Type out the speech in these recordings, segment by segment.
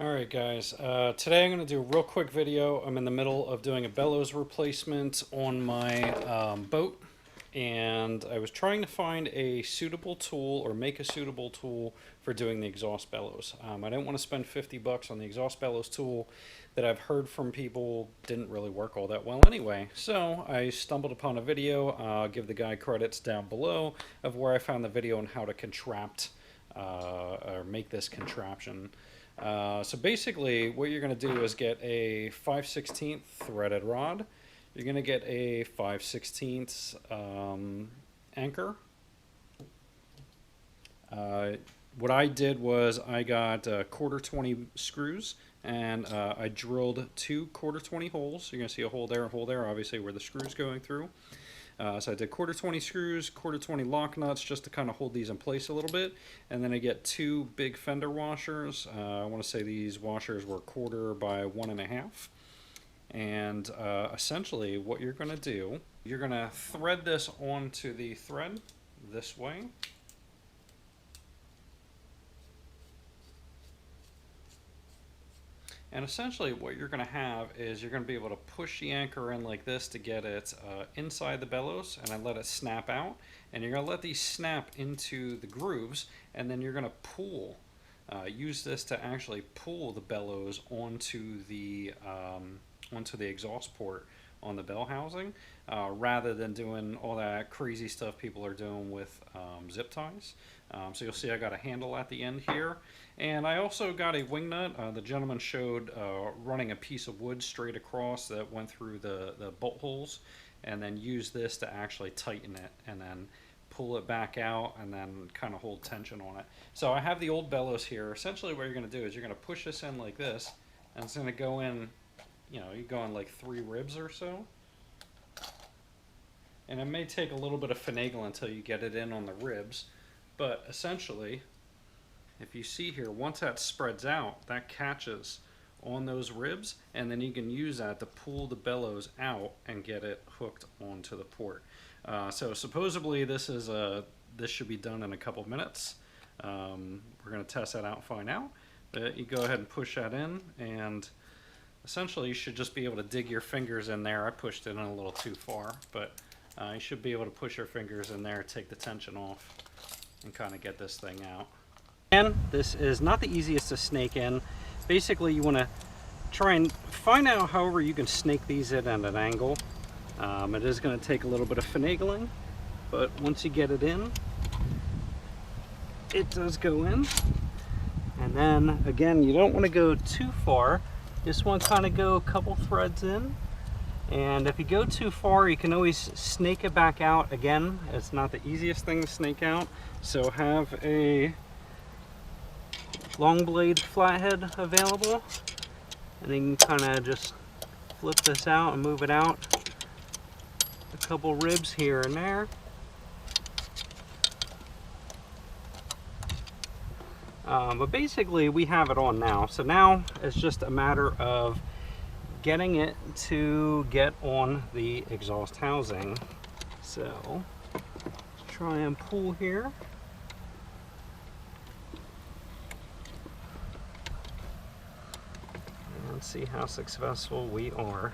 Alright guys, today I'm going to do a real quick video. I'm in the middle of doing a bellows replacement on my boat, and I was trying to find a suitable tool or make a suitable tool for doing the exhaust bellows. I didn't want to spend 50 bucks on the exhaust bellows tool that I've heard from people didn't really work all that well anyway. So I stumbled upon a video. I'll give the guy credits down below of where I found the video on how to contrapt or make this contraption. So basically what you're going to do is get a 5/16 threaded rod. You're going to get a 5/16 anchor. What I did was I got 1/4 20 screws, and I drilled 2 1/4 20 holes. You're going to see a hole there, obviously where the screw's going through. So I did 1/4 20 screws, 1/4 20 lock nuts just to kind of hold these in place a little bit. And then I get 2 big fender washers. I want to say these washers were 1/4 by 1.5. And essentially what you're going to do, you're going to thread this onto the thread this way. And essentially what you're going to have is you're going to be able to push the anchor in like this to get it inside the bellows, and then let it snap out. And you're going to let these snap into the grooves, and then you're going to pull, use this to actually pull the bellows onto the exhaust port on the bell housing, rather than doing all that crazy stuff people are doing with zip ties. So you'll see I got a handle at the end here, and I also got a wing nut. The gentleman showed running a piece of wood straight across that went through the bolt holes, and then use this to actually tighten it and then pull it back out and then kind of hold tension on it. So I have the old bellows here. Essentially what you're going to do is you're going to push this in like this, and it's going to go in, you go in like 3 ribs or so. And it may take a little bit of finagling until you get it in on the ribs, but essentially, if you see here, once that spreads out, that catches on those ribs, and then you can use that to pull the bellows out and get it hooked onto the port. So supposedly this should be done in a couple minutes. We're going to test that out and find out. But you go ahead and push that in, and essentially you should just be able to dig your fingers in there. I pushed it in a little too far, but you should be able to push your fingers in there, take the tension off, and kind of get this thing out. And this is not the easiest to snake in. Basically you want to try and find out however you can snake these in at an angle. It is going to take a little bit of finagling, but once you get it in, it does go in. And then again, you don't want to go too far. Just want to kind of go a couple threads in. And if you go too far, you can always snake it back out. Again, it's not the easiest thing to snake out, so have a long blade flathead available, and then you can kind of just flip this out and move it out a couple ribs here and there. But basically we have it on now, so now it's just a matter of getting it to get on the exhaust housing. So let's try and pull here. And let's see how successful we are.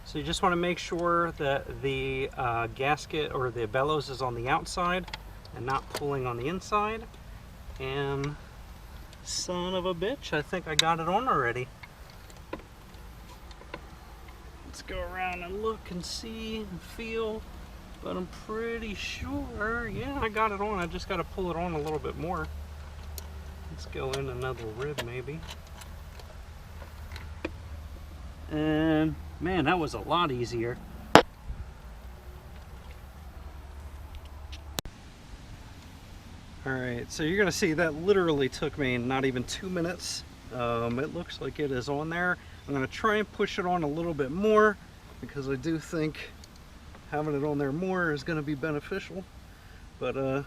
So you just want to make sure that the gasket or the bellows is on the outside and not pulling on the inside. And son of a bitch, I think I got it on already. Let's go around and look and see and feel, but I'm pretty sure, yeah, I got it on. I just got to pull it on a little bit more. Let's go in another rib maybe. And man, that was a lot easier. Alright, so you're going to see that literally took me not even 2 minutes. It looks like it is on there. I'm going to try and push it on a little bit more, because I do think having it on there more is going to be beneficial. But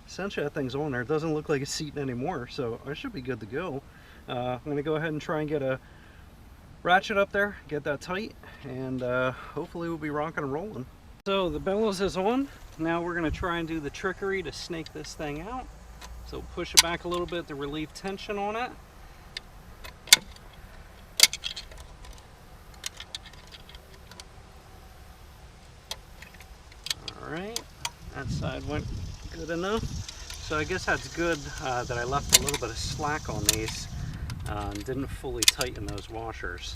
essentially that thing's on there. It doesn't look like it's seating anymore, so I should be good to go. I'm going to go ahead and try and get a ratchet up there, get that tight, and hopefully we'll be rocking and rolling. So the bellows is on. Now we're going to try and do the trickery to snake this thing out. So push it back a little bit to relieve tension on it. Alright, that side went good enough. So I guess that's good that I left a little bit of slack on these and didn't fully tighten those washers,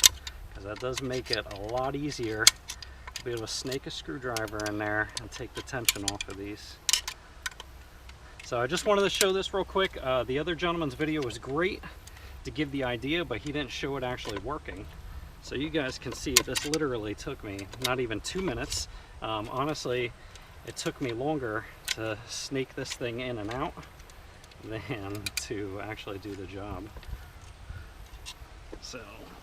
because that does make it a lot easier to be able to snake a screwdriver in there and take the tension off of these. So I just wanted to show this real quick. The other gentleman's video was great to give the idea, but he didn't show it actually working. So you guys can see this literally took me not even 2 minutes. Honestly, it took me longer to snake this thing in and out than to actually do the job. So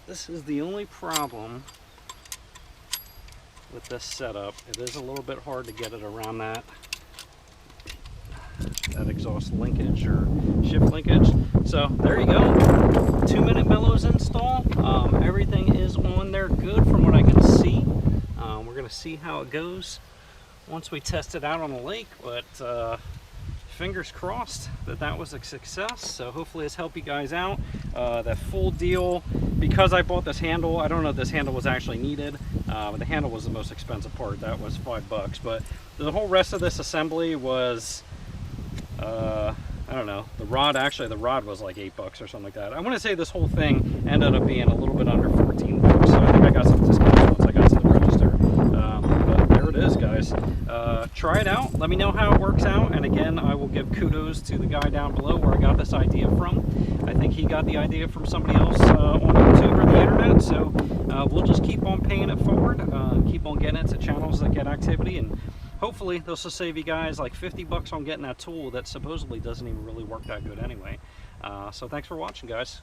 this is the only problem with this setup. It is a little bit hard to get it around that exhaust linkage or shift linkage. So there you go, 2-minute bellows install. Everything is on there good from what I can see. We're going to see how it goes once we test it out on the lake, but fingers crossed that that was a success. So hopefully it's helped you guys out. That full deal, because I bought this handle, I don't know if this handle was actually needed. The handle was the most expensive part. That was $5, but the whole rest of this assembly was I don't know, the rod was like $8 or something like that. I want to say this whole thing ended up being a little bit under $14, so I think I got some discounts once I got to the register. But there it is, guys. Try it out, let me know how it works out, and again, I will give kudos to the guy down below where I got this idea from. I think he got the idea from somebody else on YouTube or the internet, so we'll just keep on paying it forward, keep on getting it to channels that get activity, and hopefully this will save you guys like $50 on getting that tool that supposedly doesn't even really work that good anyway. So thanks for watching, guys.